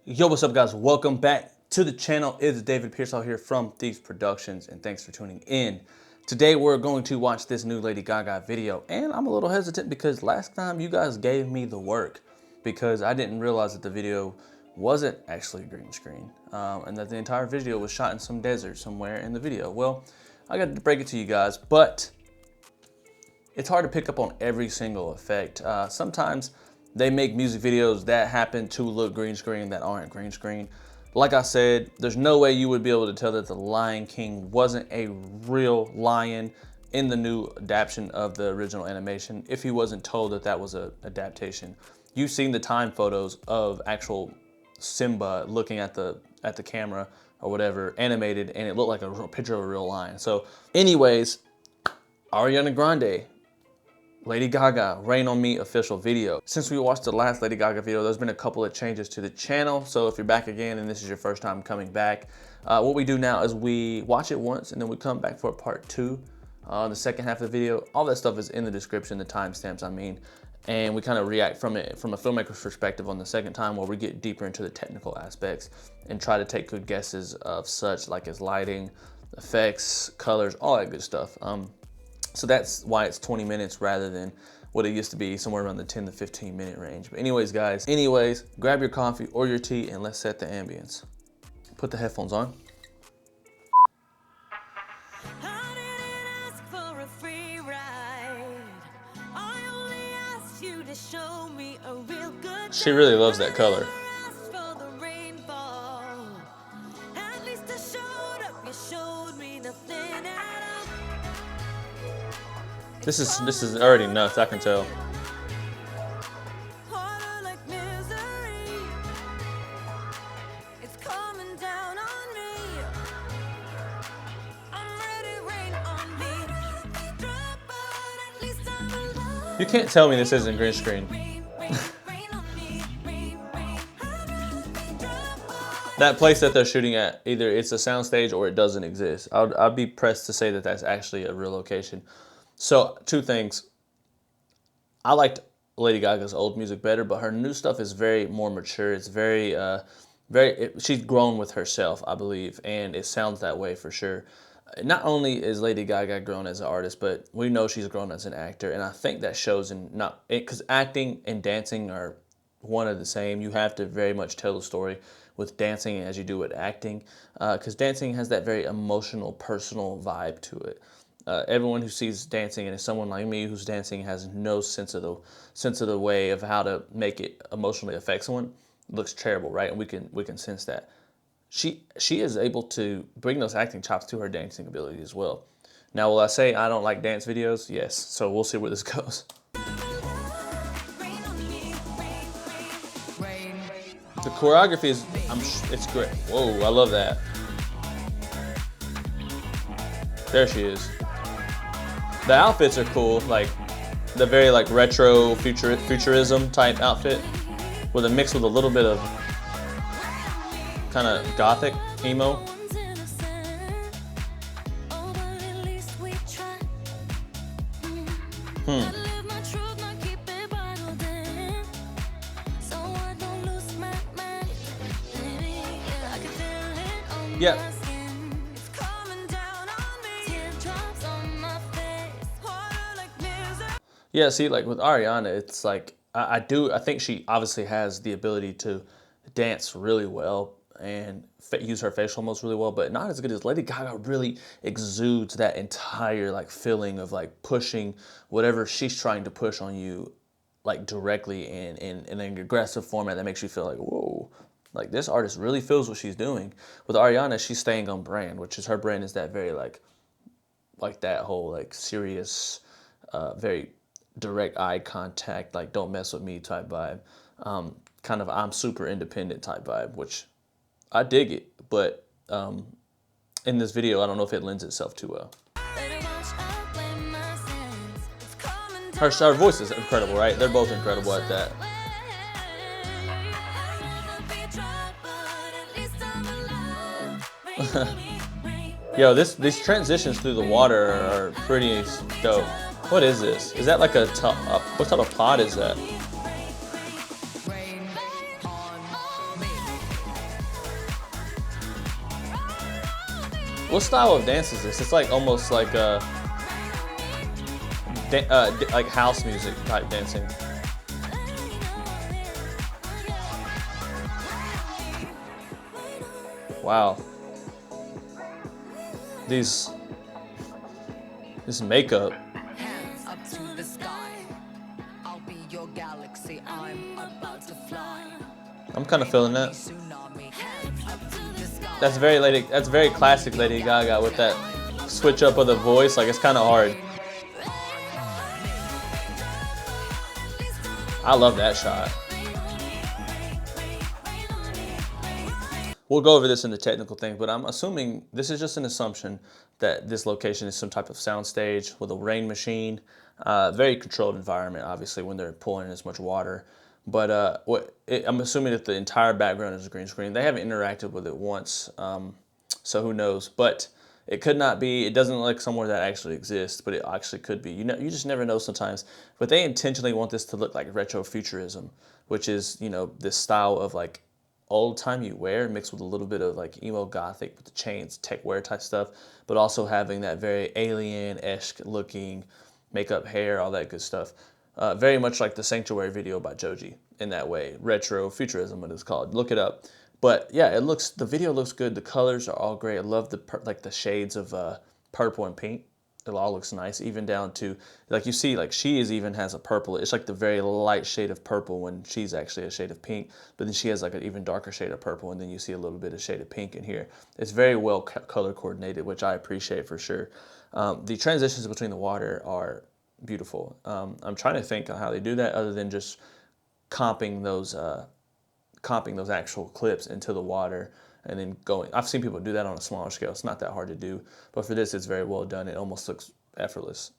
Yo, what's up guys? Welcome back to the channel. It's David Piersaul here from Thieves Productions, and thanks for tuning in. Today we're going to watch this new Lady Gaga video, and I'm a little hesitant because last time you guys gave me the work because I didn't realize that the video wasn't actually green screen and that the entire video was shot in some desert somewhere in the video. Well, I got to break it to you guys, but it's hard to pick up on every single effect. Sometimes they make music videos that happen to look green screen that aren't green screen. Like I said, there's no way you would be able to tell that the Lion King wasn't a real lion in the new adaptation of the original animation if he wasn't told that that was an adaptation. You've seen the time photos of actual Simba looking at the camera or whatever, animated, and it looked like a real picture of a real lion. So anyways, Ariana Grande, Lady Gaga, Rain on Me official video. Since we watched the last Lady Gaga video, there's been a couple of changes to the channel. So if you're back again and this is your first time coming back, what we do now is we watch it once and then we come back for part two. The second half of the video, all that stuff is in the description, the timestamps I mean, and we kind of react from it from a filmmaker's perspective on the second time, where we get deeper into the technical aspects and try to take good guesses of such like as lighting, effects, colors, all that good stuff. So that's why it's 20 minutes rather than what it used to be, somewhere around the 10 to 15 minute range. But anyways, guys, grab your coffee or your tea and let's set the ambience. Put the headphones on. She really loves that color. This is already nuts, I can tell. You can't tell me this isn't green screen. That place that they're shooting at, either it's a soundstage or it doesn't exist. I'd be pressed to say that that's actually a real location. So, two things. I liked Lady Gaga's old music better, but her new stuff is very more mature. It's very, she's grown with herself, I believe, and it sounds that way for sure. Not only is Lady Gaga grown as an artist, but we know she's grown as an actor, and I think that shows in because acting and dancing are one of the same. You have to very much tell the story with dancing as you do with acting, because dancing has that very emotional, personal vibe to it. Everyone who sees dancing, and is someone like me who's dancing, has no sense of the way of how to make it emotionally affect someone. It looks terrible, right? And we can sense that. She is able to bring those acting chops to her dancing ability as well. Now, will I say I don't like dance videos? Yes. So we'll see where this goes. The choreography is, it's great. Whoa, I love that. There she is. The outfits are cool, like the very like retro futurism type outfit with a mix with a little bit of kind of gothic emo. Yeah. Yeah, see, like with Ariana, it's like, I think she obviously has the ability to dance really well and use her facial moves really well, but not as good as Lady Gaga. Really exudes that entire like feeling of like pushing whatever she's trying to push on you, like directly in an aggressive format that makes you feel like, whoa, like this artist really feels what she's doing. With Ariana, she's staying on brand, which is her brand is that very like that whole like serious, very direct eye contact, like don't mess with me type vibe, kind of I'm super independent type vibe, which I dig it, but in this video I don't know if it lends itself too well. Her voice is incredible, right? They're both incredible at that. Yo, these transitions through the water are pretty dope. What is this? Is that like what type of pod is that? What style of dance is this? It's like almost like like house music type dancing. Wow. This makeup. Hands up to the sky. I'll be your galaxy. I'm about to fly. I'm kind of feeling that. Tsunami. Hands up to the sky. That's very classic Lady Gaga with that switch up of the voice. Like, it's kind of hard. I love that shot. We'll go over this in the technical thing, but I'm assuming this is just an assumption that this location is some type of soundstage with a rain machine. Very controlled environment, obviously, when they're pulling as much water. But I'm assuming that the entire background is a green screen. They haven't interacted with it once, so who knows? But it could not be. It doesn't look like somewhere that actually exists, but it actually could be. You know, you just never know sometimes. But they intentionally want this to look like retrofuturism, which is, you know, this style of like old-timey wear mixed with a little bit of like emo gothic with the chains, tech wear type stuff, but also having that very alien-esque looking makeup, hair, all that good stuff. Very much like the Sanctuary video by Joji in that way. Retro futurism, what it's called. Look it up. But yeah, the video looks good. The colors are all great. I love the shades of purple and pink. It all looks nice, even down to, like you see, like even has a purple. It's like the very light shade of purple when she's actually a shade of pink, but then she has like an even darker shade of purple, and then you see a little bit of shade of pink in here. It's very well color coordinated, which I appreciate for sure. The transitions between the water are beautiful. I'm trying to think on how they do that other than just comping those actual clips into the water and then going. I've seen people do that on a smaller scale. It's not that hard to do, but for this, it's very well done. It almost looks effortless.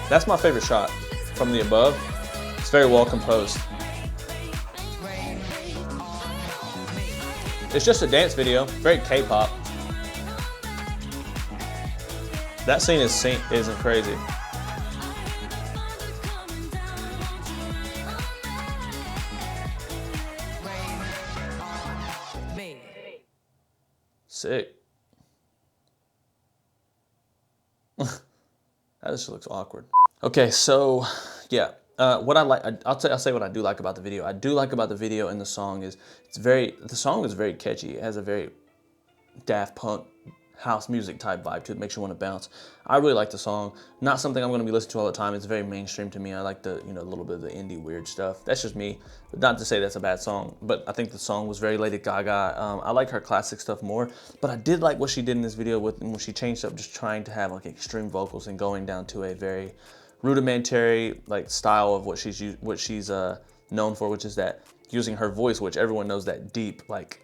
That's my favorite shot from the above. It's very well composed. It's just a dance video, very K-pop. That scene isn't crazy. Sick. That just looks awkward. Okay, so yeah, what I like, I'll say what I do like about the video. I do like about the video and the song is the song is very catchy. It has a very Daft Punk house music type vibe to it. Makes you want to bounce. I really like the song. Not something I'm going to be listening to all the time. It's very mainstream to me. I like the, you know, a little bit of the indie weird stuff. That's just me. But not to say that's a bad song, but I think the song was very Lady Gaga. I like her classic stuff more, but I did like what she did in this video when she changed up just trying to have like extreme vocals and going down to a very rudimentary like style of what she's known for, which is that using her voice, which everyone knows that deep like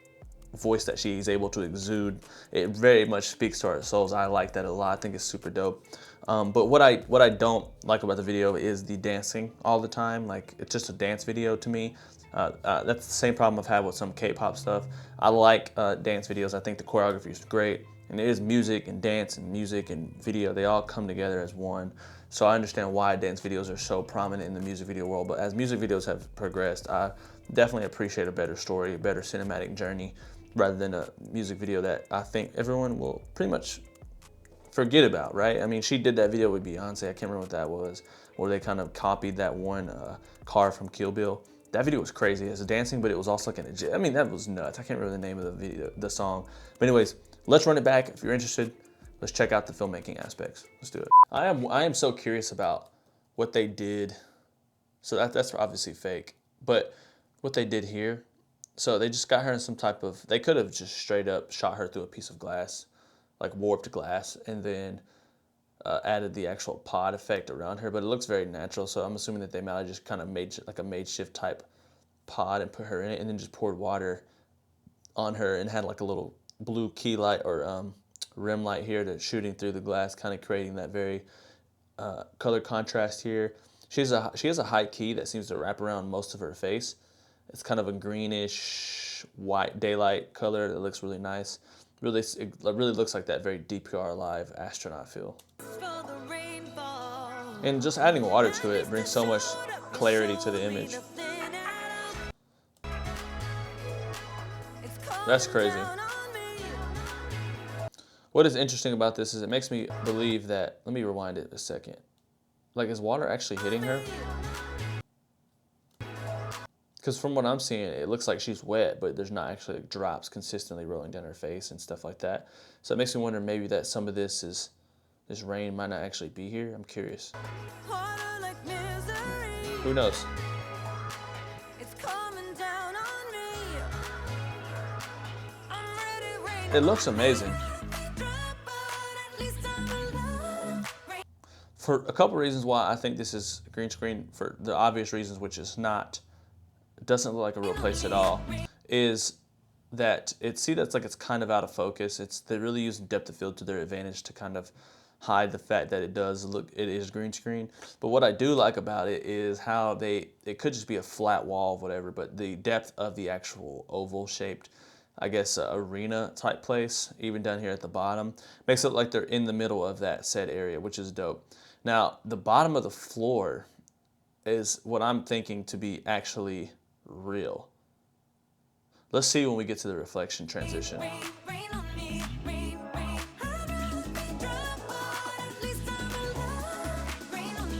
voice that she's able to exude. It very much speaks to our souls. I like that a lot. I think it's super dope. But what I don't like about the video is the dancing all the time. Like, it's just a dance video to me. That's the same problem I've had with some K-pop stuff. I like dance videos. I think the choreography is great. And it is music and dance and music and video. They all come together as one. So I understand why dance videos are so prominent in the music video world. But as music videos have progressed, I definitely appreciate a better story, a better cinematic journey, rather than a music video that I think everyone will pretty much forget about, right? I mean, she did that video with Beyonce. I can't remember what that was, where they kind of copied that one car from Kill Bill. That video was crazy. It was dancing, but it was also like I mean, that was nuts. I can't remember the name of the video, the song. But anyways, let's run it back. If you're interested, let's check out the filmmaking aspects. Let's do it. I am so curious about what they did. So that's obviously fake, but what they did here. So they just got her in some type of, they could have just straight up shot her through a piece of glass, like warped glass, and then added the actual pod effect around her, but it looks very natural. So I'm assuming that they might have just kind of made like a makeshift type pod and put her in it, and then just poured water on her and had like a little blue key light or rim light here to shooting through the glass, kind of creating that very color contrast here. She has a high key that seems to wrap around most of her face. It's kind of a greenish white daylight color that looks really nice. It really looks like that very DPR Live astronaut feel. And just adding water to it brings so much clarity to the image. That's crazy. What is interesting about this is it makes me believe that, let me rewind it a second. Like, is water actually hitting her? Because from what I'm seeing, it looks like she's wet, but there's not actually like drops consistently rolling down her face and stuff like that. So it makes me wonder maybe that some of this rain might not actually be here. I'm curious. Who knows? It looks amazing. For a couple reasons why I think this is green screen, for the obvious reasons, which is not, it doesn't look like a real place at all, is that that's like it's kind of out of focus. They're really using depth of field to their advantage to kind of hide the fact that it is green screen. But what I do like about it is how it could just be a flat wall of whatever, but the depth of the actual oval shaped, I guess, arena type place, even down here at the bottom, makes it look like they're in the middle of that said area, which is dope. Now, the bottom of the floor is what I'm thinking to be actually real. Let's see when we get to the reflection transition.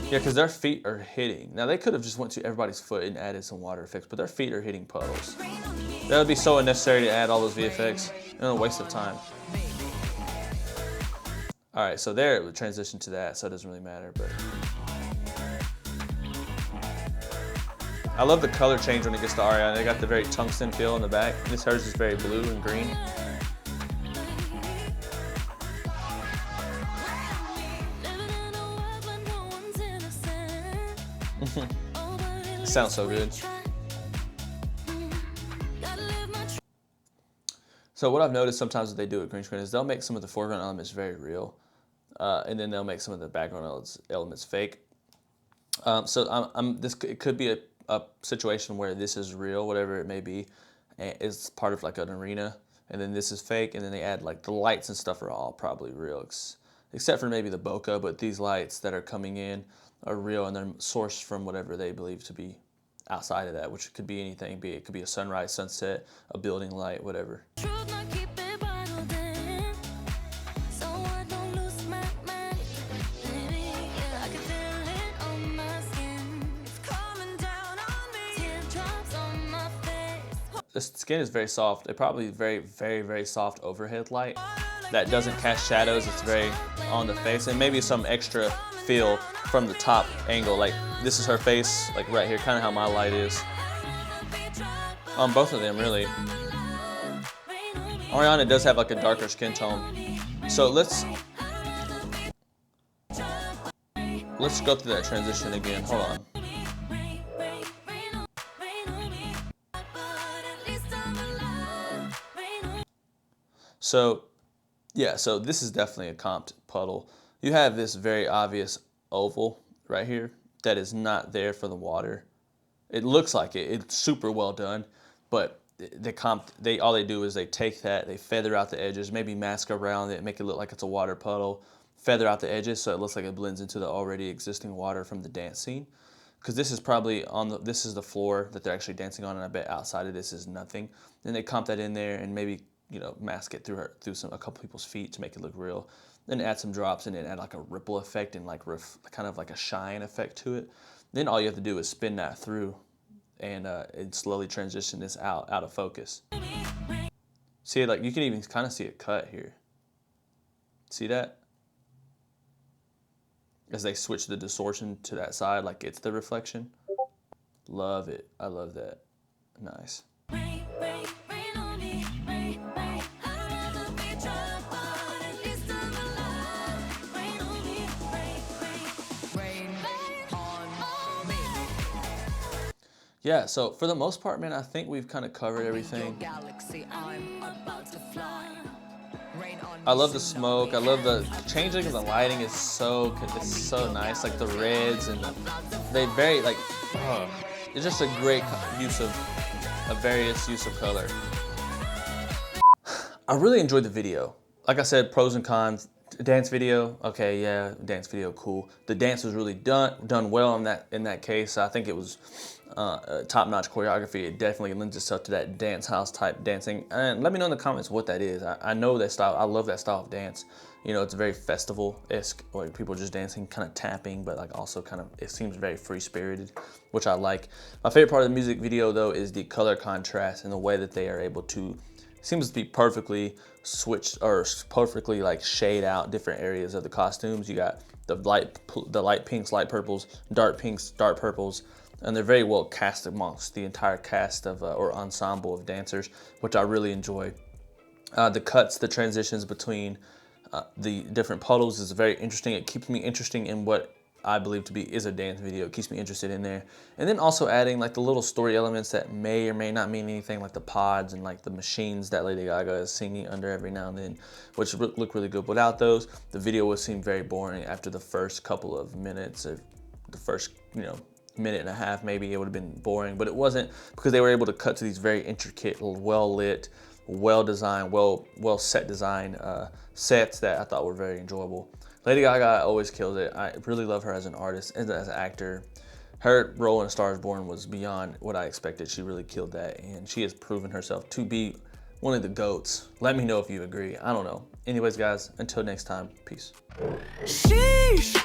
Yeah, because their feet are hitting. Now, they could have just went to everybody's foot and added some water effects, but their feet are hitting puddles. That would be so unnecessary to add all those VFX. And a waste of time. All right, so there it would transition to that, so it doesn't really matter. But I love the color change when it gets to Ariana. They got the very tungsten feel in the back. This hers is very blue and green. It sounds so good. So what I've noticed sometimes that they do with green screen is they'll make some of the foreground elements very real, and then they'll make some of the background elements fake. It could be a situation where this is real, whatever it may be, and it's part of like an arena, and then this is fake, and then they add like the lights and stuff are all probably real, except for maybe the bokeh, but these lights that are coming in are real and they're sourced from whatever they believe to be outside of that, which could be anything. It could be a sunrise, sunset, a building light, whatever. The skin is very soft. It probably very, very, very soft overhead light that doesn't cast shadows. It's very on the face, and maybe some extra feel from the top angle. Like this is her face, like right here, kind of how my light is. On both of them, really. Ariana does have like a darker skin tone. So let's go through that transition again. Hold on. So, yeah, so this is definitely a comped puddle. You have this very obvious oval right here that is not there for the water. It looks like it. It's super well done, but all they do is they take that, they feather out the edges, maybe mask around it, make it look like it's a water puddle, feather out the edges so it looks like it blends into the already existing water from the dance scene. Because this is probably this is the floor that they're actually dancing on, and I bet outside of this is nothing. Then they comp that in there and maybe, you know, mask it through a couple people's feet to make it look real. Then add some drops and then add like a ripple effect and like kind of like a shine effect to it. Then all you have to do is spin that through and slowly transition this out of focus. See, like you can even kind of see it cut here. See that? As they switch the distortion to that side, like it's the reflection. Love it. I love that. Nice. Yeah, so for the most part, man, I think we've kind of covered everything. I love the smoke. I love the changing of the lighting is so nice. Like the reds and it's just a great use of various use of color. I really enjoyed the video. Like I said, pros and cons. Dance video, okay, yeah, dance video, cool. The dance was really done well in that case. I think it was top-notch choreography. It definitely lends itself to that dance house type dancing. And let me know in the comments what that is. I know that style. I love that style of dance. You know, it's very festival-esque, like people just dancing, kind of tapping, but like also kind of, it seems very free-spirited, which I like. My favorite part of the music video though is the color contrast and the way that they are able to, seems to be perfectly switched or perfectly like shade out different areas of the costumes. You got the light pinks, light purples, dark pinks, dark purples, and they're very well cast amongst the entire cast of or ensemble of dancers, which I really enjoy. The cuts, the transitions between the different puddles is very interesting. It keeps me interesting in what I believe to be is a dance video. It keeps me interested in there. And then also adding like the little story elements that may or may not mean anything, like the pods and like the machines that Lady Gaga is singing under every now and then, which look really good. Without those, the video would seem very boring after the first couple of minutes, or the first, you know, minute and a half maybe. It would have been boring, but it wasn't, because they were able to cut to these very intricate, well lit, well designed, well set design sets that I thought were very enjoyable. Lady Gaga always kills it. I really love her as an artist and as an actor. Her role in A Star Is Born was beyond what I expected. She really killed that, and she has proven herself to be one of the GOATs. Let me know if you agree. I don't know. Anyways, guys, until next time, peace. Sheesh.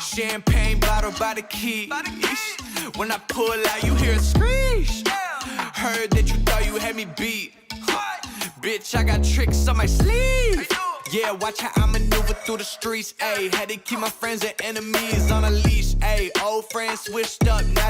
Champagne bottle by the key. When I pull out, you hear a screech. Heard that you thought you had me beat. Bitch, I got tricks on my sleeve. Yeah, watch how I maneuver through the streets. Ayy, had to keep my friends and enemies on a leash. Ayy, old friends switched up, now they